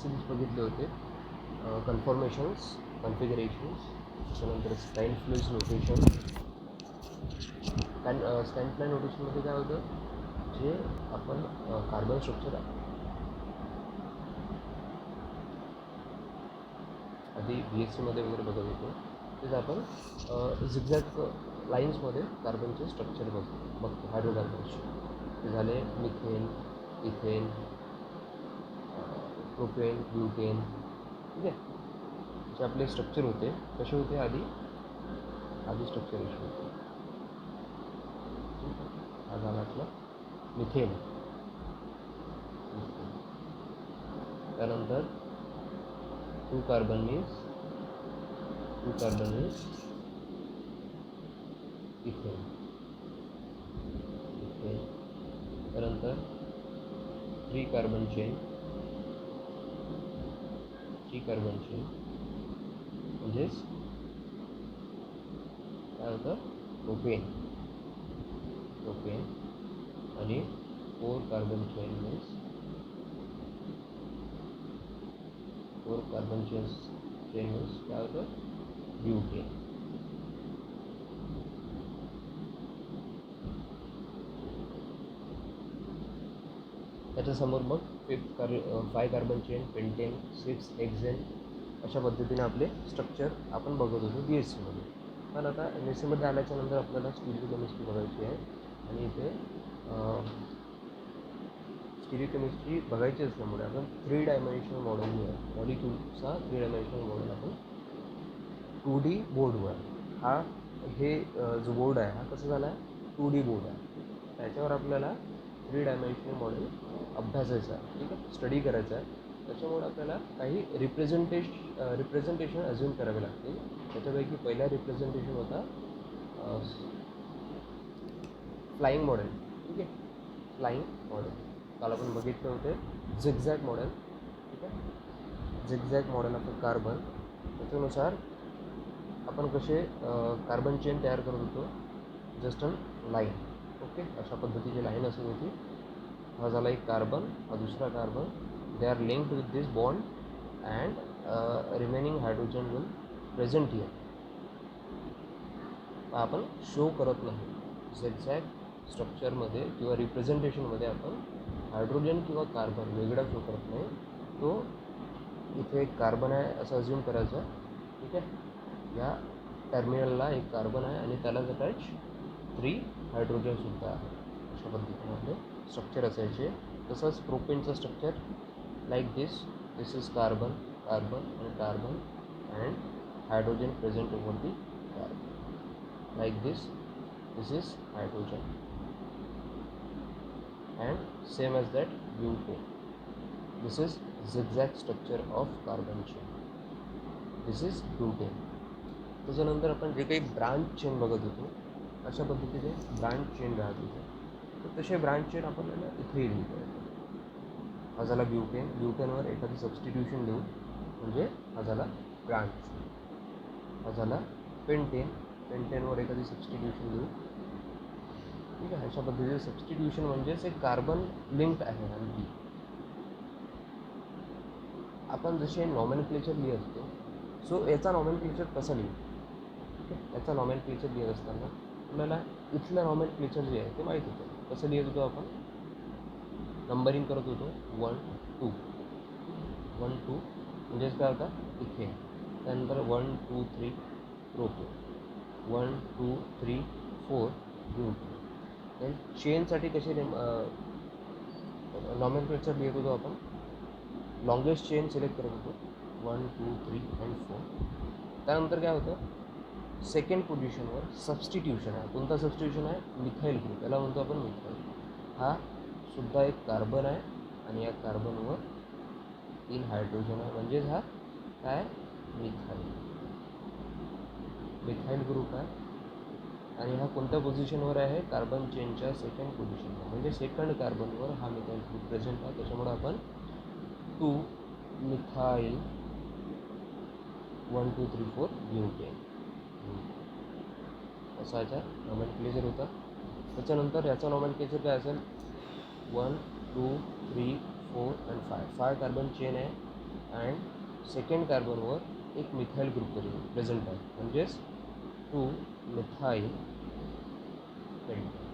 Sims बघितले होते, कन्फॉर्मेशन्स, कॉन्फिगरेशन्स, त्याच्यानंतर स्टँड फ्लूज नोटेशन. स्टँड फ्लाय नोटेशनमध्ये काय होतं, जे आपण कार्बन स्ट्रक्चर आधी BSc वगैरे बघत होतो, तेच आपण झिगझॅग लाईन्समध्ये कार्बनचे स्ट्रक्चर बघतो हायड्रोकार्बनचे. ते झाले मिथेन, इथेन, प्रोपेन, ब्युटेन. ठीक आहे, जे आपले स्ट्रक्चर होते कसे होते, आधी स्ट्रक्चर इश्यू होते. हा झाला आपला मिथेन. त्यानंतर टू कार्बन इज इथेन. त्यानंतर थ्री कार्बन चेन म्हणजेच काय होतं, प्रोपेन. आणि फोर कार्बन चेन मीन्स काय होतं, ब्युटेन. त्याच्यासमोर मग फाय कार्बन चेन, पेंटेन, 6 हेक्झेन, अशा पद्धतीने आपले स्ट्रक्चर आपण बघत होतो BScमध्ये. पण आता MScमध्ये आल्याच्यानंतर आपल्याला स्टिरियोकेमिस्ट्री बघायची आहे. आणि इथे स्टिरियोकेमिस्ट्री बघायची असल्यामुळे आपण 3 डायमेन्शनल मॉडेल मॉलिक्यूलचा 3 डायमेन्शनल मॉडेल आपण 2D बोर्डवर, हे जो बोर्ड आहे हा कसा झाला आहे, 2D बोर्ड आहे. त्याच्यावर आपल्याला 3 डायमेन्शनल मॉडेल अभ्यासायचा आहे. ठीक आहे, स्टडी करायचा आहे. त्याच्यामुळे आपल्याला काही रिप्रेझेंटेशन अज्युम करावे लागतील. त्याच्यापैकी पहिला रिप्रेझेंटेशन होता फ्लाइंग मॉडेल. ठीक आहे, फ्लाइंग मॉडेल काल आपण बघितले होते. Zigzag model. ठीक आहे, झिगझॅग मॉडेल ऑफ कार्बन. त्याच्यानुसार आपण कसे कार्बन चेन तयार करत होतो, जस्ट अन लाईन. ओके, अशा पद्धतीची लाईन असत होती. हा झाला एक कार्बन, हा दुसरा carbon. They are linked with this bond and remaining hydrogen will present here. आपण शो करत नाही झिगझॅग स्ट्रक्चरमध्ये किंवा रिप्रेझेंटेशनमध्ये. आपण हायड्रोजन किंवा कार्बन वेगळा शो करत नाही. तो इथे एक कार्बन आहे असं अज्युम करायचं. ठीक आहे, या टर्मिनलला एक कार्बन आहे आणि त्यालाच अटॅच 3 हायड्रोजनसुद्धा आहे. अशा पद्धतीने आपले स्ट्रक्चर असायचे. तसंच प्रोपेनचं structure like this is carbon आणि carbon and hydrogen present over the carbon. Like this is hydrogen and same as that butane. This is zigzag structure of carbon chain. This is butane. त्याच्यानंतर आपण जे काही branch chain बघत होतो, अशा पद्धतीने branch chain राहत होते. तर तसे ब्रांच चेन आपण इथे लिहितो. हा झाला ब्युटेनवर एखादी सबस्टिट्यूशन देऊ म्हणजे हा झाला ब्रांच. हा झाला पेंटेनवर एखादी सबस्टिट्यूशन देऊ. ठीक आहे, अशा पद्धतीचे सबस्टिट्यूशन म्हणजेच एक कार्बन लिंक्ड आहे. आणखी आपण जसे नॉमेनक्लेचर लिहित असतो, सो याचा नॉमेनक्लेचर कसं लिहू. ठीक आहे, याचा नॉमेनक्लेचर लिहित असताना आपल्याला इथलं नॉमेनक्लेचर जे आहे ते माहीत होतं. कसं लिहित होतो आपण, नंबरिंग करत होतो 1 2 म्हणजेच काय होता, इथे. त्यानंतर 1 2 3 प्रोपेन, 1 2 3 4 ब्युटेन. देन चेनसाठी कसे नॉमेनक्लेचर लिहित होतो आपण, लॉंगेस्ट चेन सिलेक्ट करत होतो 1 2 3 and 4. त्यानंतर काय होतं, सेकंड पोझिशनवर सबस्टिट्यूशन आहे. कोणता सबस्टिट्यूशन आहे, मिथाईल ग्रुप. त्याला म्हणतो आपण मिथाईल. हा सुद्धा एक कार्बन आहे आणि या कार्बनवर 3 हायड्रोजन आहे. म्हणजेच हा काय, मिथाईल ग्रुप आहे. आणि हा कोणत्या पोझिशनवर आहे, कार्बन चेनच्या सेकंड पोझिशनवर. म्हणजे सेकंड कार्बनवर हा मिथाईल ग्रुप प्रेझेंट आहे. त्याच्यामुळे आपण 2 मिथाईल 1 2 3 4 ब्युटेन असा याचा नॉमेनक्लेचर होता. त्याच्यानंतर याचा नॉमेनक्लेचर काय असेल, 1 2 3 4 and 5. 5 कार्बन चेन आहे अँड सेकंड कार्बनवर एक मिथाईल ग्रुप प्रेझेंट आहे, म्हणजेच 2 मिथाईल पेंटेन.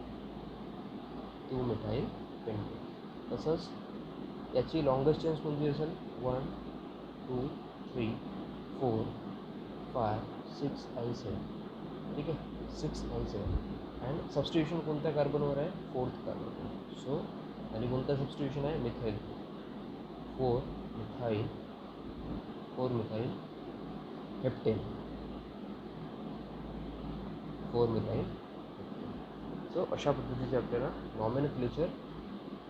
2 methyl pentane. तसंच याची लॉंगेस्ट चेन्स कोणती असेल? 1 2 3 4 5 6 आणि 7. ठीक आहे, 6 आणि 7. अँड सबस्टिट्यूशन कोणत्या कार्बनवर आहे? 4th कार्बनवर. सो आणि कोणतं सबस्टिट्यूशन आहे? Methyl. 4 methyl heptane. 4 methyl heptane. So अशा पद्धतीचे आपल्याला नॉमेनक्लेचर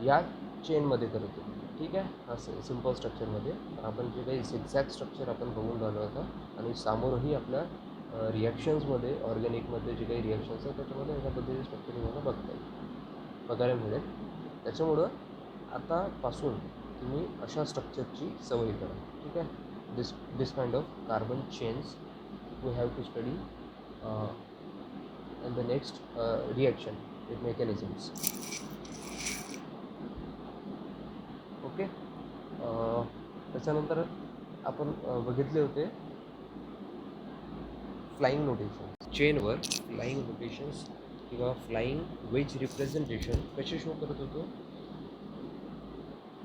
या चेनमध्ये करतो. ठीक आहे, हा सिम्पल स्ट्रक्चरमध्ये आपण जे काही झिगझॅग स्ट्रक्चर आपण बघून राहिलो होता, आणि समोरही आपल्या रिॲक्शन्समध्ये ऑर्गॅनिकमध्ये जे काही रिॲक्शन्स आहेत त्याच्यामध्ये अशा पद्धतीचे स्ट्रक्चर तुम्हाला बघायला मिळेल. त्याच्यामुळं आतापासून तुम्ही अशा स्ट्रक्चरची सवय करा. ठीक आहे, this kind of carbon chains we have to study in the next reaction with mechanisms. Okay, त्याच्यानंतर आपण बघितले होते फ्लाइंग नोटेशन्स. चेनवर फ्लाइंग नोटेशन्स किंवा फ्लाइंग वेज रिप्रेझेंटेशन कसे शो करत होतो?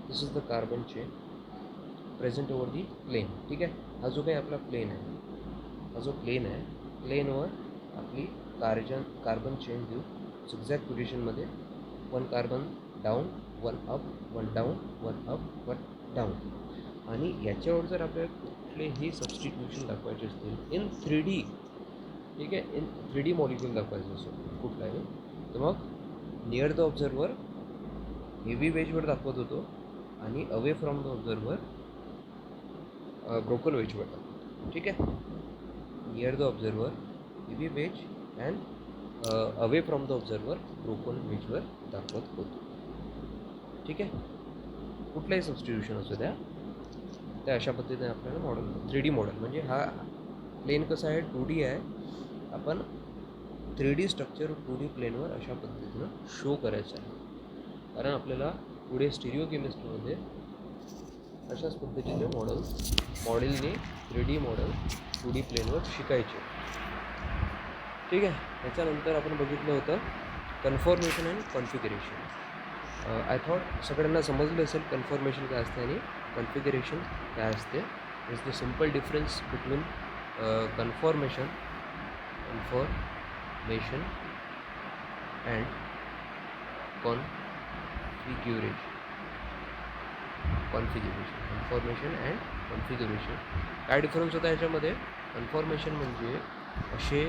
This is the carbon chain present over the plane. ठीक आहे, हा जो काही आपला प्लेन आहे, हा जो प्लेन आहे, प्लेनवर आपली कार्बन चेन देऊ झिगझॅग पोझिशनमध्ये. 1 carbon down, 1 up, 1 down, 1 up, 1 down. आणि याच्यावर जर आपल्याला कुठलेही सबस्टिट्यूशन दाखवायचे असतील इन 3D, ठीक आहे, इन 3D मॉलिक्यूल दाखवायचं असेल कुठलाही, तर मग नियर द ऑब्झर्वर हेवी वेजवर दाखवत होतो आणि away from the observer broken वेजवर दाखवतो. ठीक आहे, near the observer heavy wedge and away from the observer broken वेजवर दाखवत होतो. ठीक आहे, कुठलाही सबस्टिट्यूशन असू द्या, त्या अशा पद्धतीने आपल्याला मॉडेल 3D मॉडेल, म्हणजे हा प्लेन कसा आहे? 2D आहे. आपण 3D स्ट्रक्चर 2D प्लेनवर अशा पद्धतीनं शो करायचं आहे, कारण आपल्याला पुढे स्टिरिओ केमिस्ट्रीमध्ये अशाच पद्धतीचे मॉडेलने 3D मॉडेल 2D प्लेनवर शिकायचे. ठीक आहे, त्याच्यानंतर आपण बघितलं होतं conformation and configuration. I thought सगळ्यांना समजलं असेल कन्फॉर्मेशन काय असते आणि कॉन्फिगरेशन काय असते. Is the simple difference between conformation and conformation and configuration. काय डिफरन्स होता याच्यामध्ये? कन्फॉर्मेशन म्हणजे असे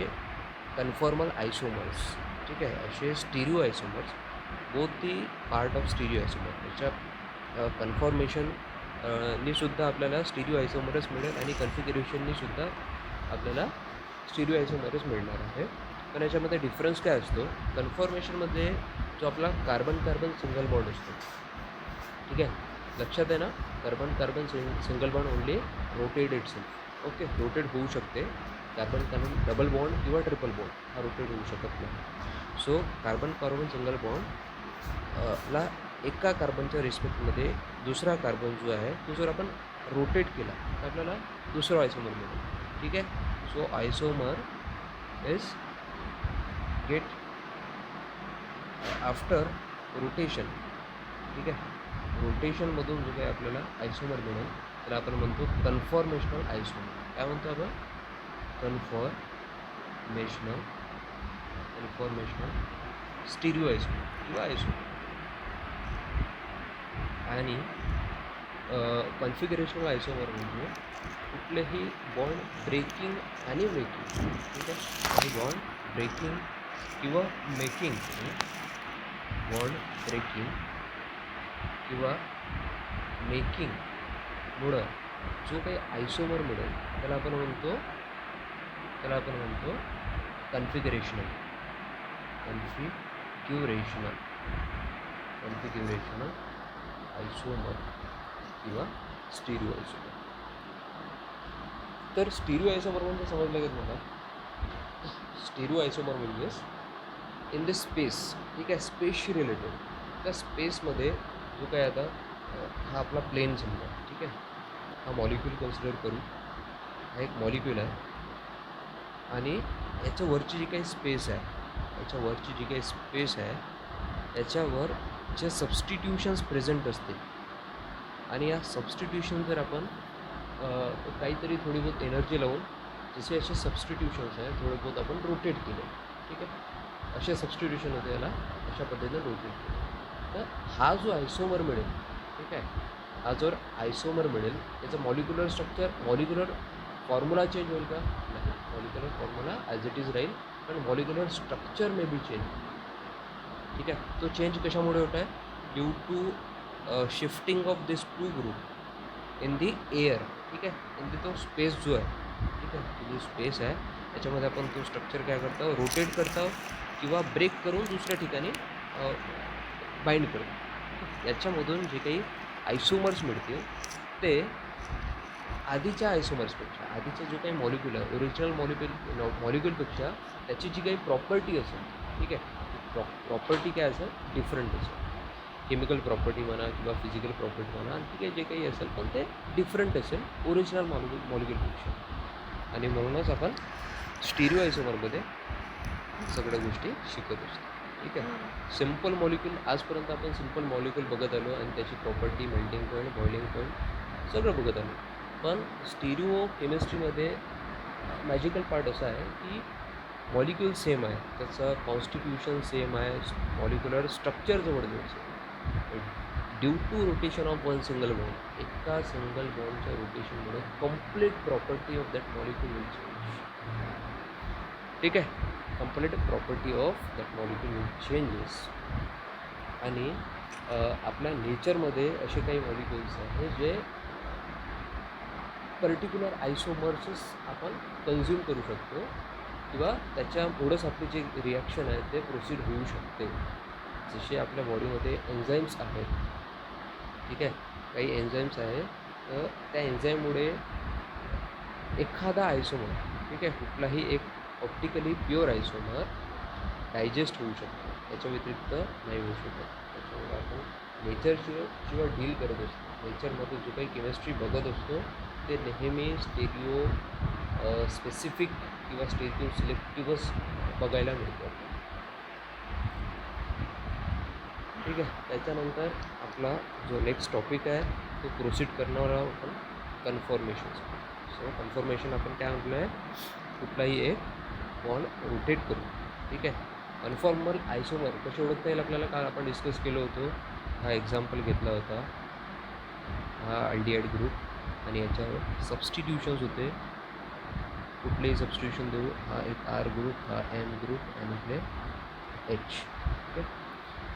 कन्फॉर्मल आयसोमर्स, ठीक आहे, असे stereo isomers, both the part of stereo isomer. त्याच्या कन्फॉर्मेशन नी सुद्धा आपल्याला स्टिरिओ आयसोमरच मिळेल आणि कन्फिगरेशननी सुद्धा आपल्याला स्टिरिओ आयसोमरच मिळणार आहे. पण याच्यामध्ये डिफरन्स काय असतो? कन्फॉर्मेशनमध्ये जो आपला कार्बन सिंगल बॉन्ड असतो, ठीक आहे, लक्षात आहे ना, carbon single bond only rotate itself. Okay, rotate होऊ शकते. कार्बन डबल बॉन्ड किंवा ट्रिपल बॉन्ड हा रोटेट होऊ शकत नाही. सो कार्बन सिंगल बॉन्ड ला एका कार्बनच्या रिस्पेक्टमध्ये दुसरा कार्बन जो आहे तो जर आपण रोटेट केला तर आपल्याला दुसरं आयसोमर मिळेल. ठीक आहे, so isomer is get after rotation. ठीक आहे, रोटेशनमधून जो काही आपल्याला आयसोमर मिळेल त्याला आपण म्हणतो कन्फॉर्मेशनल आयसोमर. काय म्हणतो आपण? कन्फॉर्मेशनल स्टिरिओ आयसोमर किंवा आयसोमर. आणि कॉन्फिगरेशनल आयसोमर म्हणजे कुठलेही बॉन्ड ब्रेकिंग आणि मेकिंग. ठीक आहे, काही बॉन्ड ब्रेकिंग किंवा मेकिंग, बॉन्ड ब्रेकिंग किंवा मेकिंगमुळं जो काही आयसोमर मिळेल त्याला आपण म्हणतो कन्फिगरेशनल आयसोमर किंवा स्टिरिओ आयसोमर. तर स्टिरिओ आयसोमर म्हणजे समजलं का तुम्हाला? स्टिरिओ आयसोमर म्हणजेच इन द स्पेस, ठीक आहे, स्पेसशी रिलेटेड. त्या स्पेसमध्ये जो काय आता हा आपला प्लेन समजा, ठीक आहे, हा मॉलिक्यूल कन्सिडर करू. हा एक मॉलिक्यूल आहे आणि याच्यावरची जी काही स्पेस आहे, याच्यावरची जी काही स्पेस आहे त्याच्यावर जे सबस्टिट्यूशन्स प्रेझेंट असतील आणि या सबस्टिट्यूशन जर आपण काहीतरी थोडी बहुत एनर्जी लावून जसे असे सबस्टिट्यूशन्स आहे थोडे बहुत आपण रोटेट केले, ठीक आहे, असे सबस्टिट्यूशन होते, याला अशा पद्धतीने रोटेट केले. तर हा जो आयसोमर मिळेल, ठीक आहे, हा जो आयसोमर मिळेल त्याचं molecular structure, molecular formula change होईल का? नाही, molecular formula as it is राहील, पण molecular structure may be change, ठीक आहे. तो चेंज कशामुळे होत आहे? Due to shifting of this two group in the air, ठीक आहे, इन दी तो स्पेस जो आहे, ठीक आहे, तो जो स्पेस आहे त्याच्यामध्ये आपण तो स्ट्रक्चर काय करतो, रोटेट करतो किंवा ब्रेक करून दुसऱ्या ठिकाणी बाइंड करतो. याच्यामधून जे काही आयसोमर्स मिळतील ते आधीच्या आयसोमर्सपेक्षा, आधीचा जो काही मॉलिक्यूल आहे ओरिजिनल मॉलिक्यूलपेक्षा त्याची जी काही प्रॉपर्टी असेल, ठीक आहे, प्रॉपर्टी काय असेल, डिफरंट असेल. केमिकल प्रॉपर्टी म्हणा किंवा फिजिकल प्रॉपर्टी म्हणा, ठीक आहे, जे काही असेल पण ते डिफरंट असेल ओरिजिनल मॉलिक्यूलपेक्षा. आणि म्हणूनच आपण स्टिरिओ आयसोमरमध्ये सगळ्या गोष्टी शिकत असतो, ठीक आहे. सिम्पल मॉलिक्यूल आजपर्यंत आपण सिम्पल मॉलिक्यूल बघत आलो आणि त्याची property, melting point, boiling point सगळं बघत आलो. पण स्टिरिओ केमिस्ट्रीमध्ये मॅजिकल पार्ट असा आहे की मॉलिक्यूल सेम आहे, त्याचं कॉन्स्टिट्यूशन सेम आहे, मॉलिक्युलर स्ट्रक्चर जवळजवळ same. Due to rotation of one single bond, एका सिंगल बॉन्डच्या रोटेशनमुळे complete property of that molecule will change, ठीक आहे, complete property of that molecule will changes. आणि आपल्या नेचरमध्ये असे काही मॉलिक्युल्स आहेत जे पर्टिक्युलर आयसोमर्सच आपण कन्झ्युम करू शकतो किंवा त्याच्यामुळंच आपली जे रिॲक्शन आहे ते प्रोसीड होऊ शकते. जसे आपल्या बॉडीमध्ये एन्झाईम्स आहेत, ठीक आहे, काही एन्झाईम्स आहेत, तर त्या एन्झाईममुळे एखादा आयसोमर, ठीक आहे, कुठलाही एक ऑप्टिकली प्युअर आयसोमर डायजेस्ट होऊ शकतो, त्याच्या व्यतिरिक्त नाही होऊ शकत. त्याच्यामुळे आपण नेचरशिवाय डील करत असतो, नेचरमध्ये जो काही केमिस्ट्री बघत असतो ते नेहमी स्टेरिओ स्पेसिफिक किंवा स्टेरिओ सिलेक्टिव्हच बघायला मिळतं, ठीक आहे. त्याच्यानंतर आपला जो नेक्स्ट टॉपिक आहे तो प्रोसीड करणार आहोत आपण कन्फॉर्मेशन. सो कन्फॉर्मेशन आपण काय म्हटलं आहे, कुठलाही एक बॉन्ड रोटेट करू, ठीक आहे. कन्फॉर्मर आयसोमर कसे ओळखता येईल आपल्याला, काल आपण डिस्कस केलं होतं, हा एक्झाम्पल घेतला होता, हा अल्डिहाइड ग्रुप आणि याच्यावर सबस्टिट्यूशन्स होते, कुठलेही सबस्टिट्यूशन देऊ, हा एक आर ग्रुप, हा एम ग्रुप आणि इकडे एच, ठीक आहे.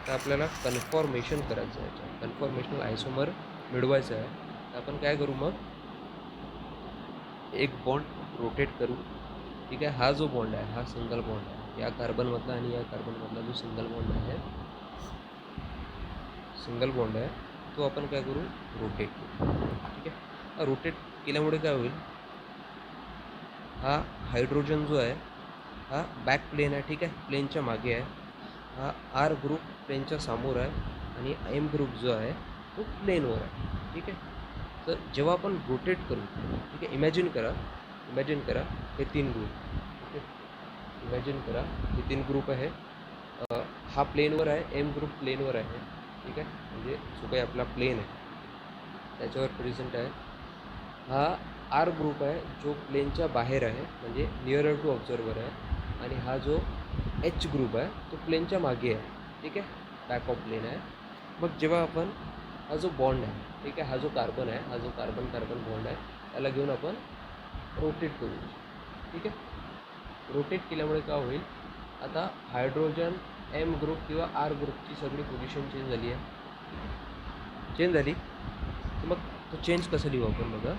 तर आपल्याला कन्फॉर्मेशन करायचं आहे, कन्फॉर्मेशनल आयसोमर मिळवायचं आहे. तर आपण काय करू, मग एक बॉन्ड रोटेट करू, ठीक आहे. हा जो बॉन्ड आहे हा सिंगल बॉन्ड आहे, या कार्बनमधला आणि या कार्बनमधला जो सिंगल बॉन्ड आहे, सिंगल बॉन्ड आहे, तो आपण काय करू, रोटेट करू, ठीक आहे. रोटेट केल्यामुळे काय होईल, हा हायड्रोजन जो आहे हा बॅक प्लेन आहे, ठीक आहे, प्लेनच्या मागे आहे. हा आर ग्रुप प्लेनच्या समोर आहे आणि एम ग्रुप जो आहे तो प्लेनवर आहे, ठीक आहे. तर जेव्हा आपण रोटेट करू, ठीक आहे, इमॅजिन करा हे तीन ग्रुप, ठीक आहे, इमॅजिन करा हे तीन ग्रुप आहे, हा प्लेनवर आहे, एम ग्रुप प्लेनवर आहे, ठीक आहे, म्हणजे जो काही आपला प्लेन आहे त्याच्यावर प्रेझेंट आहे. हा आर ग्रुप आहे जो प्लेनच्या बाहेर आहे, म्हणजे नियरर टू ऑब्झर्वर आहे. आणि हा जो एच ग्रुप आहे तो प्लेनच्या मागे आहे, ठीक आहे, बॅक ऑफ प्लेन आहे. मग जेव्हा आपण हा जो बॉन्ड आहे, ठीक आहे, हा जो कार्बन आहे, हा जो कार्बन कार्बन बॉन्ड आहे त्याला घेऊन आपण रोटेट करू, ठीक आहे. रोटेट केल्यामुळे काय होईल, आता हायड्रोजन एम ग्रुप किंवा आर ग्रुपची सगळी पोझिशन चेंज झाली आहे, चेंज झाली. तर मग तो चेंज कसं लिहू आपण, बघा,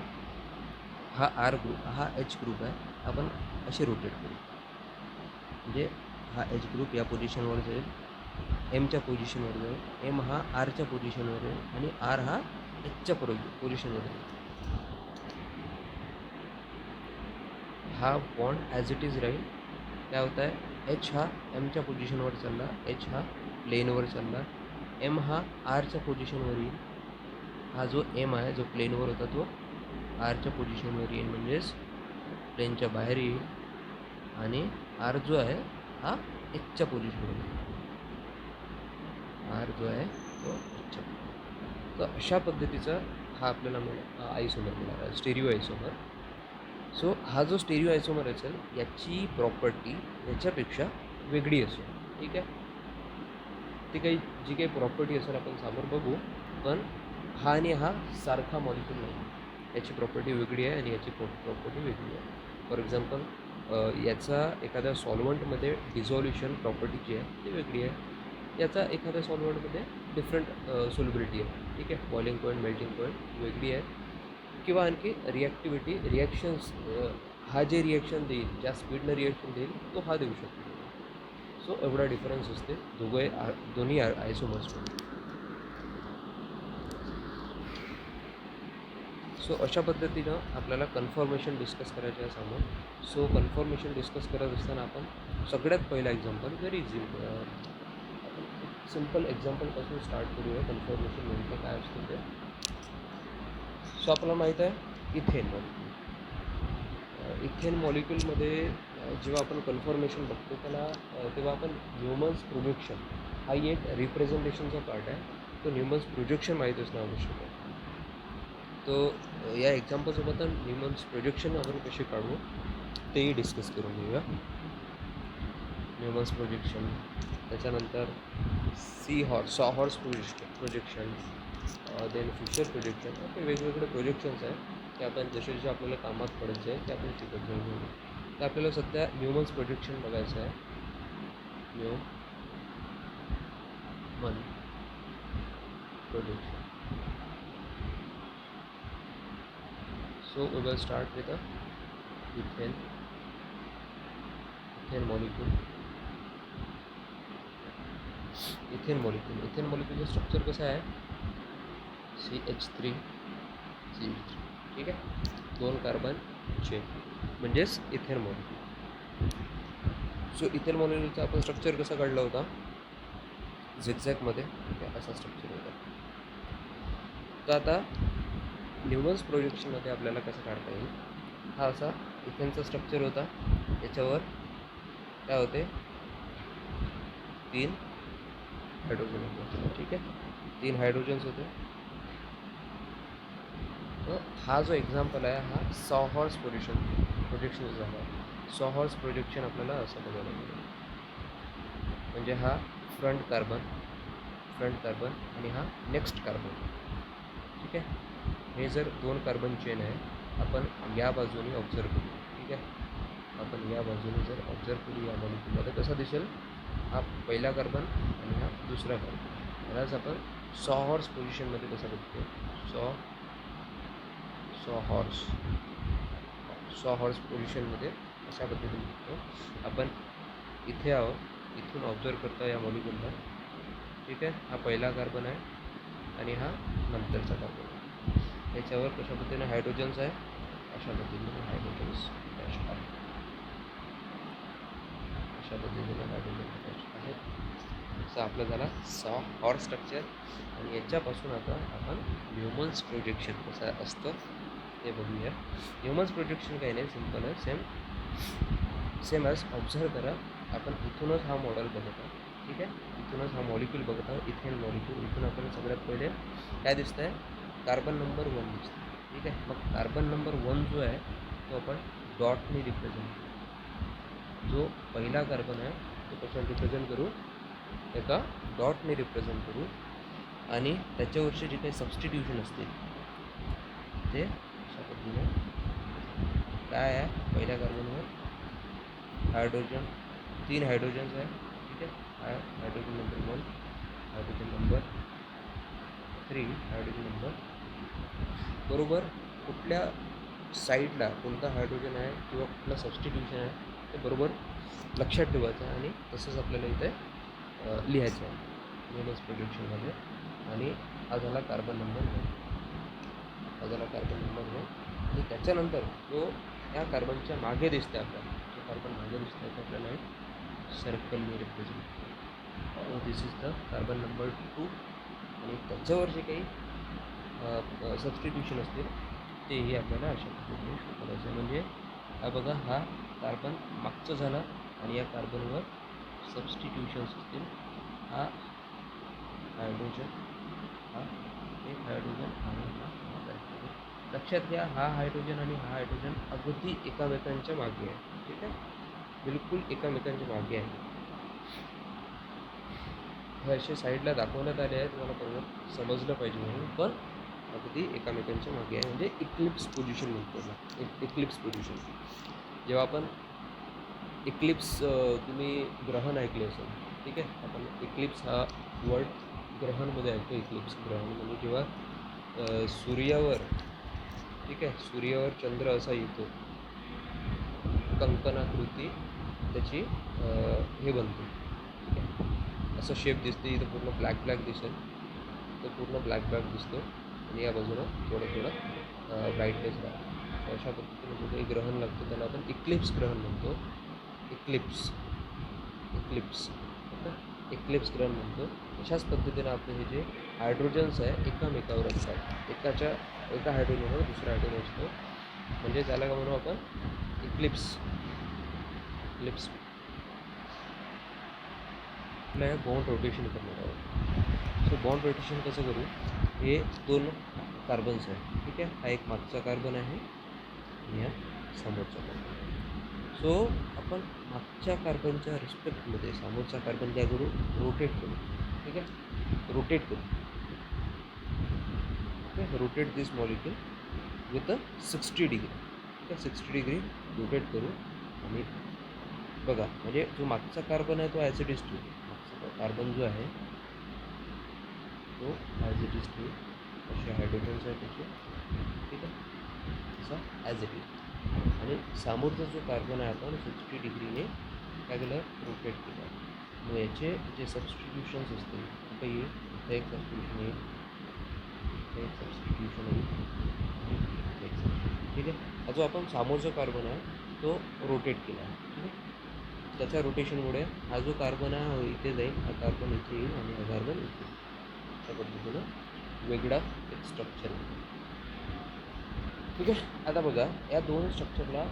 हा आर ग्रुप, हा एच ग्रुप आहे, आपण असे रोटेट करू, म्हणजे हा एच ग्रुप या पोझिशनवर जाईल, एमच्या पोझिशनवर जाईल, एम हा आरच्या पोझिशनवर जाईल आणि आर हा एचच्या पोझिशनवर जाईल. हा बॉन्ड ॲज इट इज राहील. काय होत आहे, एच हा एमच्या पोझिशनवर चालला, एच हा प्लेनवर चालला, एम हा आरच्या पोझिशनवर येईल, हा जो एम आहे जो प्लेनवर होता तो आरच्या पोझिशनवर येईल, म्हणजेच प्लेनच्या बाहेर येईल आणि आर जो आहे हा एचच्या पोझिशनवर येईल. आर जो आहे तो एचच्या. तर अशा पद्धतीचा हा आपल्याला आयसोमर मिळाला, स्टेरिओ आयसोमर. सो हा जो स्टेरिओ आयसोमर असेल याची प्रॉपर्टी याच्यापेक्षा वेगळी असेल. ठीक आहे, ती काही जी काही प्रॉपर्टी असेल आपण समोर बघू, पण हा आणि हा सारखा मॉलिक्यूल नाही. याची प्रॉपर्टी वेगळी आहे आणि याची प्रॉपर्टी वेगळी आहे. फॉर एक्झाम्पल याचा एखाद्या सॉल्वंटमध्ये डिझॉल्युशन प्रॉपर्टी जी आहे ती वेगळी आहे. याचा एखाद्या सॉल्वंटमध्ये डिफरंट सोल्युबिलिटी आहे. ठीक आहे, बॉइलिंग पॉईंट, मेल्टिंग पॉईंट वेगळी आहे. किंवा आणखी रिॲक्टिव्हिटी, रिॲक्शन्स, हा जे रिॲक्शन देईल, ज्या स्पीडनं रिॲक्शन देईल तो हा देऊ शकतो. सो एवढा डिफरन्स असते दोन्ही आयसोमर्समध्ये. सो अशा पद्धतीनं आपल्याला कन्फर्मेशन डिस्कस करायचं आहे समोर. सो कन्फर्मेशन डिस्कस करत असताना आपण सगळ्यात पहिला एक्झाम्पल व्हेरी सिम्पल एक्झाम्पलपासून स्टार्ट करूया. कन्फर्मेशन नेमकं काय असतं ते. सो आपल्याला माहीत आहे इथेन मॉलिक्यूल. इथेन मॉलिक्यूलमध्ये जेव्हा आपण कन्फर्मेशन बघतो त्याला तेव्हा आपण न्यूमन्स प्रोजेक्शन हा एक रिप्रेझेंटेशनचा पार्ट आहे. तो न्यूमन्स प्रोजेक्शन माहीत असणं आवश्यक आहे. तो या एक्झाम्पलसोबत न्यूमन्स प्रोजेक्शन आपण कसे काढू तेही डिस्कस करून घेऊया. न्यूमन्स प्रोजेक्शन, त्याच्यानंतर sawhorse projection, then Fischer projection. असे वेगवेगळे प्रोजेक्शन्स आहेत ते आपण जसे जसे आपल्याला कामात पडायचे आहे ते आपण शिकत जाऊ. तर आपल्याला सध्या न्यूमन्स प्रोजेक्शन बघायचं आहे. Newman projection. So we will start with a ethane molecule. Ethane मॉलिक्यूलचं स्ट्रक्चर कसं आहे, CH3 CH3. ठीक आहे, 2 कार्बन चेन म्हणजेच इथेन मॉलिक्यूल. सो इथेन मॉलिक्यूलचा आपण स्ट्रक्चर कसा काढला होता, झिगझॅगमध्ये असा स्ट्रक्चर होता. तर आता न्यूमन्स प्रोजेक्शनमध्ये आपल्याला कसं काढता येईल, हा असा इथेनचा स्ट्रक्चर होता. याच्यावर काय होते, 3 हायड्रोजन होते. ठीक आहे, 3 हायड्रोजन्स होते. तर हा जो एक्झाम्पल आहे हा सॉ हॉर्स प्रोजेक्शन झाला. सॉ हॉर्स प्रोजेक्शन आपल्याला असं बघायला मिळेल. म्हणजे हा फ्रंट कार्बन आणि हा नेक्स्ट कार्बन. ठीक आहे, हे जर 2 कार्बन चेन आहे, आपण या बाजूने ऑब्झर्व करू. ठीक आहे, आपण या बाजूने जर ऑब्झर्व करू या मॉलिक्यूलमध्ये कसा दिसेल, हा पहिला कार्बन आणि हा दुसरा कार्बन. यालाच आपण सॉ हॉर्स पोझिशनमध्ये कसा बघतो, सॉ हॉर्स पोझिशनमध्ये अशा पद्धतीने बघतो आपण. इथे आहोत, इथून ऑब्झर्व करतो या मॉलिक्यूलला. ठीक आहे, हा पहिला कार्बन आहे आणि हा नंतरचा कार्बन आहे. याच्यावर कशा पद्धतीने हायड्रोजन्स आहे, अशा पद्धतीने हायड्रोजन्स अटॅच आहे. अशा पद्धतीने हायड्रोजन अटॅच आहेत. असं आपलं झाला सॉ हॉर्स स्ट्रक्चर. आणि याच्यापासून आता आपण न्यूमन्स प्रोजेक्शन कसं असतं ते बघूया. न्यूमन्स प्रोजेक्शन काही नाही, सिम्पल आहे. सेम ॲज ऑब्झर्व करा, आपण इथूनच हा मॉडेल बघत आहोत. ठीक आहे, इथूनच हा मॉलिक्यूल बघत आहोत, इथेन मॉलिक्यूल. इथून आपल्याला सगळ्यात पहिले काय दिसतं आहे, कार्बन नंबर 1 दिसतं. ठीक आहे, मग कार्बन नंबर 1 जो आहे तो आपण डॉटने रिप्रेझेंट करू. जो पहिला कार्बन आहे तो कशाने रिप्रेझेंट करू, एका डॉटने रिप्रेझेंट करू. आणि त्याच्यावरचे जे काही सबस्टिट्यूशन असतील ते अशा पद्धतीने काय आहे, पहिल्या कार्बनवर हायड्रोजन, 3 हायड्रोजन्स आहे. ठीक आहे, hydrogen number 1, hydrogen number 3, hydrogen number बरोबर. कुठल्या साईडला कोणता हायड्रोजन आहे किंवा कुठलं सबस्टिट्यूशन आहे ते बरोबर लक्षात ठेवायचं आहे. आणि तसंच आपल्याला इथे लिहायचं आहे न्यूमन्स प्रोजेक्शनमध्ये. आणि हा झाला कार्बन नंबर 1, आणि त्याच्यानंतर जो या कार्बनच्या मागे दिसते आपल्याला, जो कार्बन मागे दिसतो आहे आपल्याला एक सर्कलने रिप्रेझेंट करतो. दिस इज द कार्बन नंबर 2. आणि त्याच्यावर जे काही सबस्टिट्यूशन असतील तेही आपल्याला अशा पद्धतीने शो करायचं आहे. म्हणजे हा बघा, हा कार्बन मागचं झाला आणि या कार्बनवर सबस्टिट्यूशन्स असतील. हा हायड्रोजन, हा एक हायड्रोजन आणि हा हायड्रोजन. लक्षात घ्या, हा हायड्रोजन आणि हा हायड्रोजन अगदी एकामेकांच्या मागे आहे. ठीक आहे, बिलकुल एकामेकांच्या मागे आहे. हे असे साईडला दाखवण्यात आले आहे, तुम्हाला बरोबर समजलं पाहिजे म्हणून, पण अगदी एकामेकांच्या मागे आहे. म्हणजे इक्लिप्स पोझिशन म्हणतो ना, इक्लिप्स पोझिशन. जेव्हा आपण इक्लिप्स, तुम्ही ग्रहण ऐकले असेल. ठीक आहे, आपण इक्लिप्स हा वर्ड ग्रहणमध्ये ऐकतो. इक्लिप्स ग्रहण म्हणजे जेव्हा सूर्यावर, ठीक आहे, सूर्यावर चंद्र असा येतो, कंकणाकृती त्याची हे बनते. ठीक आहे, असं शेप दिसते. इथं पूर्ण ब्लॅक ब्लॅक दिसेल, तो पूर्ण ब्लॅक ब्लॅक दिसतो आणि या बाजूला थोडं थोडं ब्राईटनेस राहतो. अशा पद्धतीने जे काही ग्रहण लागतं त्याला आपण इक्लिप्स ग्रहण म्हणतो. इक्लिप्स इक्लिप्स ग्रहण म्हणतो. अशाच पद्धतीने आपले हे जे हायड्रोजन्स आहे एकामेकावर असतात. एका हायड्रोजनवर दुसरा हायड्रोजन असतो, म्हणजे त्याला काय म्हणू आपण, इक्लिप्स. आपल्या बॉन्ड रोटेशन करणार आहोत. सो बॉन्ड रोटेशन कसं करू, हे दोन कार्बन्स आहेत. ठीक आहे, हा एक मागचा कार्बन आहे आणि हा समोरचा कार्बन. सो आपण मागच्या कार्बनच्या रिस्पेक्टमध्ये समोरचा कार्बन काय करू, रोटेट करू. ठीक आहे, रोटेट करू. Okay, rotate this molecule with 60 degree. ठीक आहे, 60 डिग्री रोटेट करू. आणि बघा, म्हणजे जो मागचा कार्बन आहे तो ॲज इट इज ठेवू. मागचा कार्बन जो आहे तो ॲज इट इज ठेवू. असे हायड्रोजन्स आहे त्याचे. ठीक आहे, असा ॲज इट इज. आणि समोरचा जो कार्बन आहे आपण 60 डिग्रीने काय केलं, रोटेट केलं. मग याचे जे सबस्टिट्यूशन्स असतील, कुठे येईल, इथं एक सबस्टिट्यूशन येईल, इथं एक सबस्टिट्यूशन येईल, एक सबस्टिट्यूशन. ठीक आहे, हा जो आपण समोरचा कार्बन आहे तो रोटेट केला आहे. ठीक आहे, त्याच्या रोटेशनमुळे हा जो कार्बन आहे इथे जाईल, हा कार्बन इथे येईल आणि हा कार्बन इथे येईल. अशा पद्धतीनं वेगळा एक स्ट्रक्चर आहे. ठीक आहे, आता बघा या दोन स्ट्रक्चरला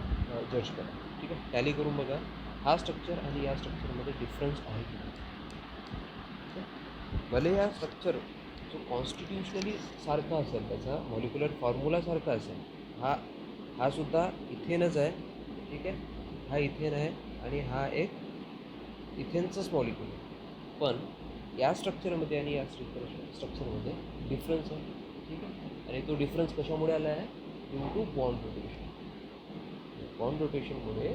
जज करा. ठीक आहे, टॅली करून बघा, हा स्ट्रक्चर आणि या स्ट्रक्चरमध्ये डिफरन्स आहे की नाही. ठीक आहे, भले या स्ट्रक्चर जो कॉन्स्टिट्युशनली सारखा असेल, त्याचा मॉलिक्युलर फॉर्म्युला सारखा असेल, हा सुद्धा इथेनच आहे. ठीक आहे, हा इथेन आहे आणि हा एक इथेनचंच मॉलिक्यूल आहे. पण या स्ट्रक्चरमध्ये आणि या स्ट्रक्चरमध्ये डिफरन्स आहे. ठीक आहे, आणि तो डिफरन्स कशामुळे आला आहे, due to bond rotation. Bond रोटेशनमुळे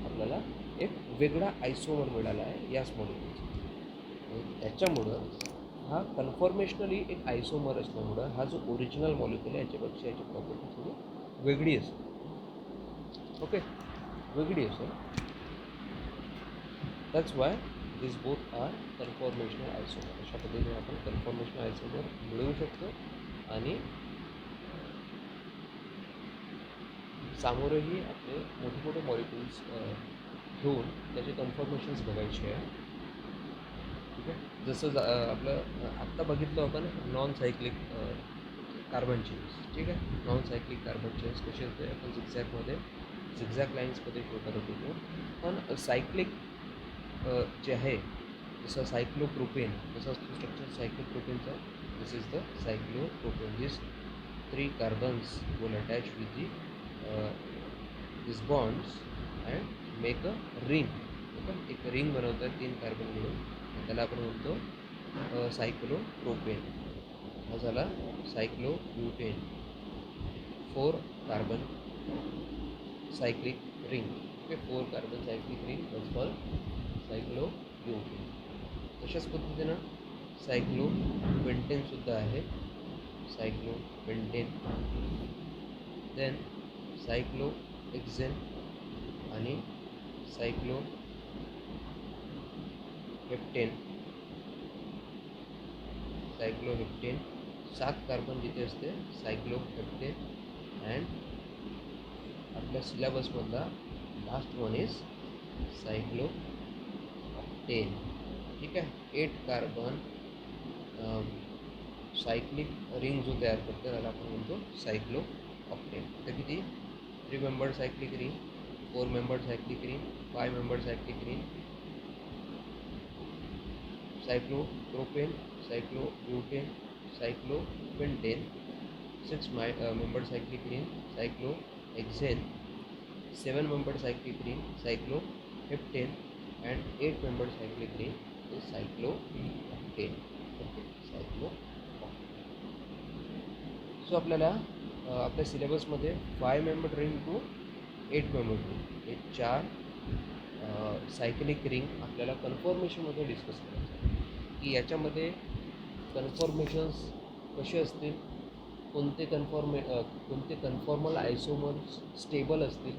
आपल्याला एक वेगळा आयसोमर मिळाला आहे याच मॉलिक्यूलचा. त्याच्यामुळं हा कन्फॉर्मेशनली एक आयसोमर असल्यामुळं हा जो ओरिजिनल मॉलिक्यूल आहे याच्यापेक्षा याची प्रॉपर्टी थोडी वेगळी असेल. ओके, वेगळी असेल. That's why this both are conformational isomer. अशा पद्धतीने आपण कन्फॉर्मेशनल आयसोमर मिळवू शकतो आणि सामोरही आपले मोठे मोठे मॉलिक्युल्स घेऊन त्याचे कन्फॉर्मेशन्स बघायचे आहे. ठीक आहे, जसं आपलं आत्ता बघितलं आपण नॉन सायक्लिक कार्बन चेन्स. ठीक आहे, नॉन सायक्लिक कार्बन चेन्स कसे होते, आपण झिगझॅग लाईन्समध्ये शो करत होतो. पण सायक्लिक जे आहे, जसं सायक्लोप्रोपेन, जसं स्ट्रक्चर सायक्लोप्रोपेनचा, this is the cyclopropane. This 3 carbons will attach with these bonds and make a ring. Okay, एक रिंग बनवतात 3 कार्बन मिळून, त्याला आपण म्हणतो सायक्लोप्रोपेन. हा झाला cyclobutane. 4 carbon cyclic ring. Okay, 4 carbon cyclic ring that's called cyclobutane. तशाच पद्धतीनं सायक्लोपेंटेनसुद्धा आहे, सायक्लोपेंटेन. देन सायक्लोहेक्सेन आणि सायक्लोहेप्टेन. 7 कार्बन जिथे असते सायक्लोहेप्टेन. अँड आपल्या सिलेबसमधला लास्ट वन इज सायक्लोऑक्टेन. ठीक आहे, 8 कार्बन सायक्लिक रिंग जो तयार करतो त्याला आपण म्हणतो सायक्लोऑक्टेन. ऑक्टेन. तर किती 3 membered cyclic ring, 4 membered cyclic ring, 5 membered cyclic ring, cyclopropane, cyclobutane, cyclopentane, 6 membered cyclic ring, cyclohexane, 7 membered cyclic ring, cycloheptane, and 8 membered cyclic ring is cyclooctane. Okay, cyclooctane. So आपल्याला आपल्या सिलेबसमध्ये 5 membered ring to 8 membered ring हे 4 cyclic ring आपल्याला कन्फॉर्मेशनमध्ये discuss करायचं आहे की याच्यामध्ये कन्फॉर्मेशन्स कसे असतील, कोणते कन्फॉर्मल आयसोमर्स स्टेबल असतील,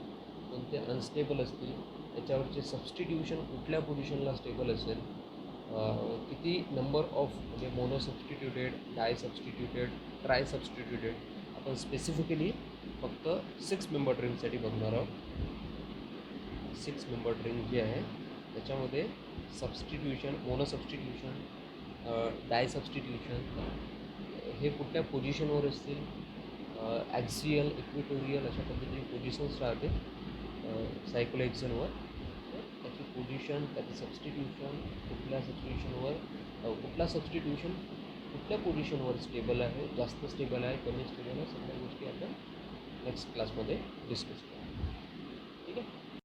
कोणते अनस्टेबल असतील, त्याच्यावरचे सबस्टिट्यूशन कुठल्या पोझिशनला स्टेबल असेल, किती नंबर ऑफ म्हणजे मोनो सबस्टिट्युटेड, डाय सबस्टिट्युटेड, ट्राय सबस्टिट्युटेड. आपण स्पेसिफिकली फक्त 6 मेंबर्ड रिंगसाठी बघणार आहोत. 6 मेंबर्ड रिंग जी आहे त्याच्यामध्ये सबस्टिट्यूशन, मोनो सबस्टिट्यूशन, डाय सबस्टिट्यूशन हे कुठल्या पोझिशनवर असतील, ॲक्सियल, इक्विटोरियल अशा पद्धतीने पोझिशन्स राहते सायक्लोहेक्सेनवर. त्याची पोझिशन, त्याचं सबस्टिट्यूशन, कुठल्या सबस्टिट्यूशन कुठल्या पोझिशनवर स्टेबल आहे, जास्त स्टेबल आहे, कमी स्टेबल आहे, सगळ्या गोष्टी आपण नेक्स्ट क्लासमध्ये डिस्कस करू.